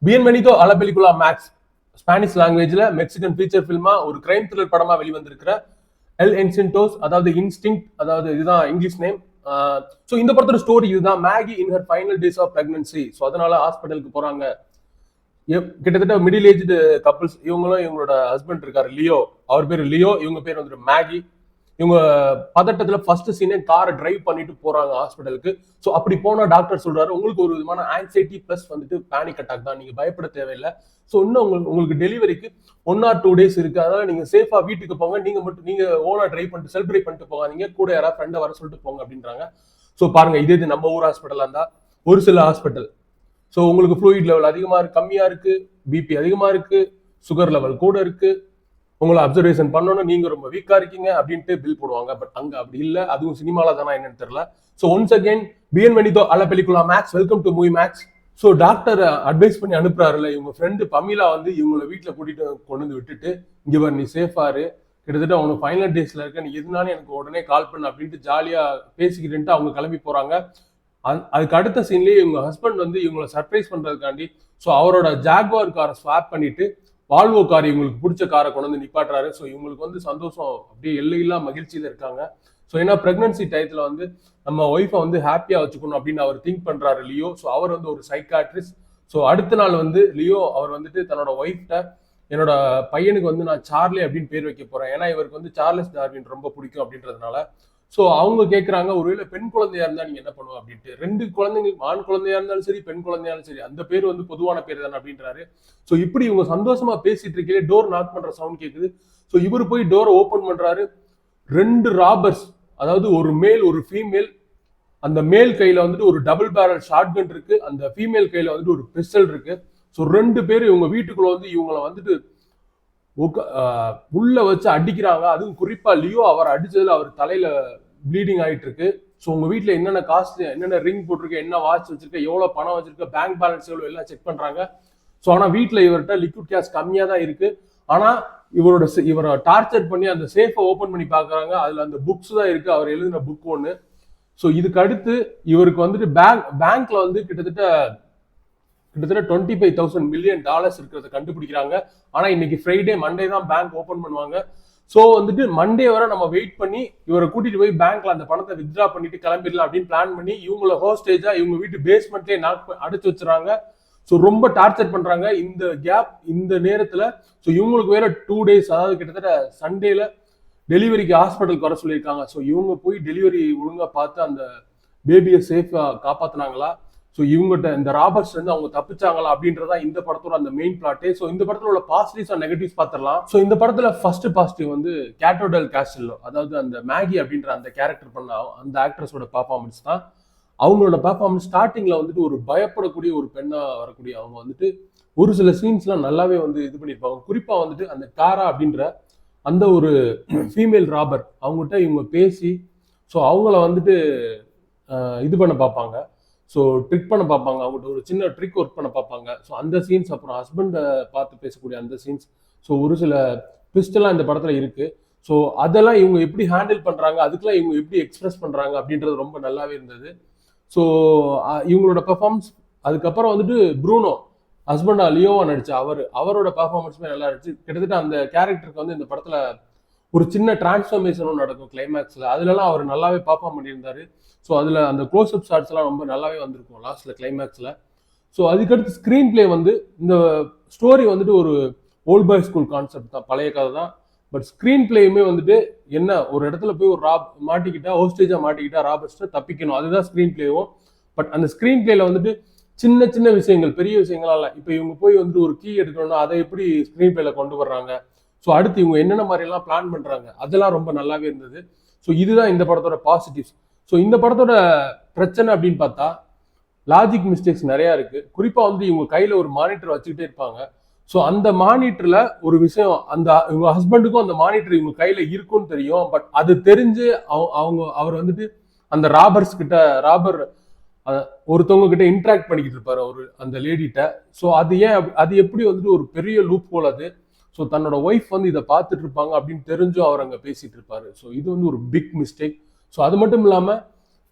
பியன்வெனிதோ அ லா பெலிகுலா மேக்ஸ் ஸ்பானிஷ் லாங்குவேஜ்ல மெக்சிகன் ஃபீச்சர் ஃபில்மா ஒரு கிரைம் த்ரில்லர் படமா வெளிவந்திருக்கிற எல் இன்ஸ்டிங்டோஸ், அதாவது இன்ஸ்டிங், அதாவது இதுதான் இங்கிலீஷ் நேம். ஸோ இந்த படத்தோட ஸ்டோரி இதுதான். Maggie in her final days of pregnancy. So அதனால ஹாஸ்பிட்டலுக்கு போறாங்க. கிட்டத்தட்ட மிடில் ஏஜ்டு கப்புள்ஸ். இவங்களும் இவங்களோட ஹஸ்பண்ட் இருக்காரு லியோ, அவர் பேர் லியோ, இவங்க பேர் வந்துட்டு மேகி. இவங்க பதட்டத்துல ஃபர்ஸ்ட் சீனே காரை டிரைவ் பண்ணிட்டு போறாங்க ஹாஸ்பிட்டலுக்கு. ஸோ அப்படி போனா டாக்டர் சொல்றாரு, உங்களுக்கு ஒரு விதமான ஆங்ஸைட்டி பிளஸ் வந்துட்டு பேனிக் அட்டாக் தான், நீங்க பயப்பட தேவையில்லை. ஸோ இன்னும் உங்களுக்கு டெலிவரிக்கு 1 or 2 days இருக்கு, அதனால நீங்க சேஃபா வீட்டுக்கு போங்க, நீங்க ஓனா டிரைவ் பண்ணிட்டு செலிப்ரேட் பண்ணிட்டு போகாதீங்க, கூட யாராவது ஃப்ரெண்டை வர சொல்லிட்டு போங்க அப்படின்றாங்க. ஸோ பாருங்க, இதே இது நம்ம ஊர் ஹாஸ்பிட்டலா இருந்தா ஒரு சில ஹாஸ்பிட்டல் ஸோ உங்களுக்கு ஃப்ளூயிட் லெவல் அதிகமா இருக்கு, கம்மியா இருக்கு, பிபி அதிகமா இருக்கு, சுகர் லெவல் கூட இருக்கு, உங்களை அப்சர்வேஷன் பண்ணணும், நீங்க ரொம்ப வீக்கா இருக்கீங்க அப்படின்ட்டு பில் போடுவாங்க. பட் அங்க அப்படி இல்லை. அதுவும் சினிமால தானா என்னன்னு தெரியல. ஸோ ஒன்ஸ் அகேன் பியன்வெனிதோ அ லா பெலிகுலா Max, welcome to movie Max. So doctor advice பண்ணி அனுப்புறாருல, இவங்க ஃப்ரெண்டு பமீலா வந்து இவங்களை வீட்டில் கூட்டிட்டு கொண்டு வந்து விட்டுட்டு, இங்க வர நீ சேஃபாரு, கிட்டத்தட்ட அவனுக்கு ஃபைனல் டேஸ்ல இருக்க, நீ எதுனாலும் எனக்கு உடனே கால் பண்ணு அப்படின்ட்டு ஜாலியா பேசிக்கிட்டு அவங்க கிளம்பி போறாங்க. அதுக்கு அடுத்த சீன்லயே இவங்க ஹஸ்பண்ட் வந்து இவங்களை சர்ப்ரைஸ் பண்றதுக்காண்டி ஸோ அவரோட ஜாக்வார் காரை ஸ்வாப் பண்ணிட்டு வால்வோ கார், இவங்களுக்கு பிடிச்ச காரை கொண்டு வந்து நிப்பாட்டுறாரு. ஸோ இவங்களுக்கு வந்து சந்தோஷம், அப்படியே எல்லையில்லா மகிழ்ச்சியில இருக்காங்க. ஸோ ஏன்னா பிரெக்னன்சி டயத்துல வந்து நம்ம ஒய்ஃபை வந்து ஹாப்பியா வச்சுக்கணும் அப்படின்னு அவர் திங்க் பண்றாரு லியோ. ஸோ அவர் வந்து ஒரு சைக்காட்ரிஸ்ட். ஸோ அடுத்த நாள் வந்து லியோ அவர் வந்துட்டு தன்னோட ஒய்ஃப்ட, என்னோட பையனுக்கு வந்து நான் சார்லி அப்படின்னு பேர் வைக்க போறேன், ஏன்னா இவருக்கு வந்து சார்லஸ் டார்வின் ரொம்ப பிடிக்கும் அப்படின்றதுனால. ஸோ அவங்க கேட்குறாங்க, ஒருவேளை பெண் குழந்தையா இருந்தா நீங்க என்ன பண்ணுவோம் அப்படின்ட்டு. 2 குழந்தைங்க, ஆண் குழந்தையா இருந்தாலும் சரி பெண் குழந்தையாலும் சரி, அந்த பேர் வந்து பொதுவான பேர் தானே அப்படின்றாரு. ஸோ இப்படி இவங்க சந்தோஷமா பேசிட்டு இருக்கே டோர் நாக் பண்ற சவுண்ட் கேட்குது. ஸோ இவர் போய் டோரை ஓபன் பண்றாரு. 2 ராபர்ஸ், அதாவது ஒரு மேல் ஒரு ஃபீமேல். அந்த மேல் கையில வந்துட்டு ஒரு டபுள் பேரல் ஷார்ட் கன் இருக்கு, அந்த ஃபீமேல் கையில வந்துட்டு ஒரு பிஸ்டல் இருக்கு. ஸோ 2 பேரும் இவங்க வீட்டுக்குள்ள வந்து இவங்களை வந்துட்டு உள்ள வச்சு அடிக்கிறாங்க. அதுவும் குறிப்பா லியோ அவர் அடிச்சதுல அவர் தலையில ப்ளீடிங் ஆயிட்டு இருக்கு. ஸோ உங்க வீட்டுல என்னென்ன காஸ்ட், என்னென்ன ரிங் போட்டிருக்க, என்ன வாட்ச் வச்சிருக்க, எவ்வளவு பணம் வச்சிருக்க, பேங்க் பேலன்ஸ் எவ்வளவு, எல்லாம் செக் பண்றாங்க. ஸோ ஆனா வீட்டுல இவர்கிட்ட லிக்விட் கேஷ் கம்மியா தான் இருக்கு. ஆனா இவரை டார்ச்சர் பண்ணி அந்த சேஃபை ஓபன் பண்ணி பாக்குறாங்க. அதுல அந்த புக்ஸ் தான் இருக்கு, அவர் எழுதின புக் ஒண்ணு. ஸோ இதுக்கு அடுத்து இவருக்கு வந்துட்டு பேங்க்ல வந்து கிட்டத்தட்ட 25,000 மில்லியன் டாலர்ஸ் இருக்கிறத கண்டுபிடிக்கிறாங்க. ஆனா இன்னைக்கு ஃப்ரைடே, மண்டே தான் பேங்க் ஓபன் பண்ணுவாங்க. ஸோ வந்துட்டு மண்டே வரை நம்ம வெயிட் பண்ணி இவரை கூட்டிட்டு போய் பேங்க்ல அந்த பணத்தை வித்ட்ரா பண்ணிட்டு கிளம்பிடலாம் அப்படின்னு பிளான் பண்ணி இவங்கள ஹோஸ்டேஜா இவங்க வீட்டு பேஸ்மெண்ட்லேயே அடைச்சு வச்சுறாங்க. ஸோ ரொம்ப டார்ச்சர் பண்றாங்க இந்த நேரத்துல. ஸோ இவங்களுக்கு வேற 2 days, அதாவது கிட்டத்தட்ட சண்டேல டெலிவரிக்கு ஹாஸ்பிட்டலுக்கு வர சொல்லியிருக்காங்க. ஸோ இவங்க போய் டெலிவரி ஒழுங்கா பார்த்து அந்த பேபியை சேஃபா காப்பாத்தினாங்களா, ஸோ இவங்ககிட்ட இந்த ராபர்ட்ஸ் வந்து அவங்க தப்பிச்சாங்களா அப்படின்றதா இந்த படத்தோட அந்த மெயின் பிளாட்டே. ஸோ இந்த படத்துல உள்ள பாசிட்டிவ்ஸ் அண்ட் நெகட்டிவ்ஸ் பார்த்துடலாம். ஸோ இந்த படத்துல ஃபர்ஸ்ட் பாசிட்டிவ் வந்து கேட்டோ டெல் காஸ்டில்லோ, அதாவது அந்த மேகி அப்படின்ற அந்த கேரக்டர் பண்ண அந்த ஆக்ட்ரஸோட பர்ஃபார்மன்ஸ் தான். அவங்களோட பர்ஃபார்மன்ஸ் ஸ்டார்டிங்ல வந்துட்டு ஒரு பயப்படக்கூடிய ஒரு பெண்ணா வரக்கூடிய அவங்க வந்துட்டு ஒரு சில சீன்ஸ்லாம் நல்லாவே வந்து இது பண்ணியிருப்பாங்க. குறிப்பா வந்துட்டு அந்த காரா அப்படின்ற அந்த ஒரு ஃபீமேல் ராபர், அவங்ககிட்ட இவங்க பேசி ஸோ அவங்கள வந்துட்டு இது பண்ண பார்ப்பாங்க. ஸோ ட்ரிக் பண்ண பார்ப்பாங்க, அவங்கள்ட்ட ஒரு சின்ன ட்ரிக் ஒர்க் பண்ண பார்ப்பாங்க. ஸோ அந்த சீன்ஸ், அப்புறம் ஹஸ்பண்டை பார்த்து பேசக்கூடிய அந்த சீன்ஸ், ஸோ ஒரு சில ட்விஸ்டெல்லாம் இந்த படத்தில் இருக்கு. ஸோ அதெல்லாம் இவங்க எப்படி ஹேண்டில் பண்ணுறாங்க, அதுக்கெல்லாம் இவங்க எப்படி எக்ஸ்பிரஸ் பண்ணுறாங்க அப்படின்றது ரொம்ப நல்லாவே இருந்தது. ஸோ இவங்களோட பெர்ஃபார்மன்ஸ். அதுக்கப்புறம் வந்துட்டு ப்ரூனோ, ஹஸ்பண்டா லியோவா நடிச்ச அவரோட பெர்ஃபார்மன்ஸுமே நல்லா இருந்துச்சு. கிட்டத்தட்ட அந்த கேரக்டருக்கு வந்து இந்த படத்தில் ஒரு சின்ன டிரான்ஸ்ஃபர்மேஷனும் நடக்கும் கிளைமேக்ஸில், அதுலலாம் அவர் நல்லாவே பெர்ஃபார்ம் பண்ணியிருந்தாரு. ஸோ அதில் அந்த க்ளோஸ்அப் ஷாட்ஸ்லாம் ரொம்ப நல்லாவே வந்திருக்கும் லாஸ்ட்டில் கிளைமேக்ஸில். ஸோ அதுக்கடுத்து ஸ்க்ரீன் பிளே வந்து இந்த ஸ்டோரி வந்துட்டு ஒரு ஓல்ட் பாய் ஸ்கூல் கான்செப்ட் தான், பழைய கதை தான். பட் ஸ்க்ரீன் பிளேயுமே வந்துட்டு என்ன, ஒரு இடத்துல போய் ஒரு ஹோஸ்டேஜாக மாட்டிக்கிட்டா ராபர்ட்ஸ்ட்டு தப்பிக்கணும், அதுதான் ஸ்க்ரீன் பிளேவும். பட் அந்த ஸ்க்ரீன் பிளேல வந்துட்டு சின்ன சின்ன விஷயங்கள், பெரிய விஷயங்களாம் இல்லை. இப்போ இவங்க போய் வந்துட்டு ஒரு கீ எடுக்கணும்னா அதை எப்படி ஸ்க்ரீன் பிளேல கொண்டு வர்றாங்க, ஸோ அடுத்து இவங்க என்னென்ன மாதிரிலாம் பிளான் பண்ணுறாங்க, அதெல்லாம் ரொம்ப நல்லாவே இருந்தது. ஸோ இதுதான் இந்த படத்தோட பாசிட்டிவ்ஸ். ஸோ இந்த படத்தோட பிரச்சனை அப்படின்னு பார்த்தா லாஜிக் மிஸ்டேக்ஸ் நிறையா இருக்குது. குறிப்பாக வந்து இவங்க கையில் ஒரு மானிட்டர் வச்சுக்கிட்டே இருப்பாங்க. ஸோ அந்த மானிட்டரில் ஒரு விஷயம், இவங்க ஹஸ்பண்டுக்கும் அந்த மானிட்டர் இவங்க கையில் இருக்குன்னு தெரியும். பட் அது தெரிஞ்சு அவர் வந்துட்டு அந்த ராபர் ஒருத்தவங்க கிட்ட இன்ட்ராக்ட் பண்ணிக்கிட்டு இருப்பாரு அந்த லேடிட்ட. ஸோ அது எப்படி வந்துட்டு ஒரு பெரிய லூப் போல் அது. ஸோ தன்னோட ஒய்ஃப் வந்து இதை பார்த்துட்டு இருப்பாங்க அப்படின்னு தெரிஞ்சும் அவர் அங்கே பேசிட்டு இருப்பாரு. ஸோ இது வந்து ஒரு பிக் மிஸ்டேக். ஸோ அது மட்டும் இல்லாமல்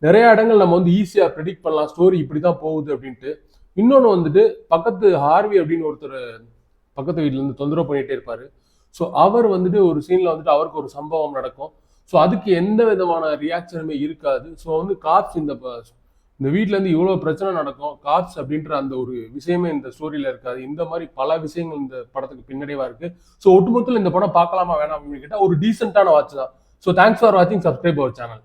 நிறைய இடங்கள் நம்ம வந்து ஈஸியாக ப்ரெடிக்ட் பண்ணலாம், ஸ்டோரி இப்படி தான் போகுது அப்படின்ட்டு. இன்னொன்று வந்துட்டு பக்கத்து ஹார்வி அப்படின்னு ஒருத்தர் பக்கத்து வீட்டுல இருந்து தொந்தரவு பண்ணிட்டே இருப்பாரு. ஸோ அவர் வந்துட்டு ஒரு சீன்ல வந்துட்டு அவருக்கு ஒரு சம்பவம் நடக்கும். ஸோ அதுக்கு எந்த விதமான ரியாக்ஷனுமே இருக்காது. ஸோ வந்து காப்ஸ் இந்த வீட்டுல இருந்து இவ்வளவு பிரச்சனை நடக்கும், காப்ஸ் அப்படின்ற அந்த ஒரு விஷயமே இந்த ஸ்டோரியில இருக்காது. இந்த மாதிரி பல விஷயங்கள் இந்த படத்துக்கு பின்னடைவா இருக்கு. ஸோ ஒட்டுமொத்தத்தில் இந்த படம் பார்க்கலாமா வேணாம் அப்படின்னு கேட்டா ஒரு டீசென்டான வாட்ச் தான். ஸோ தேங்க்ஸ் ஃபார் வாட்சிங். Subscribe our channel.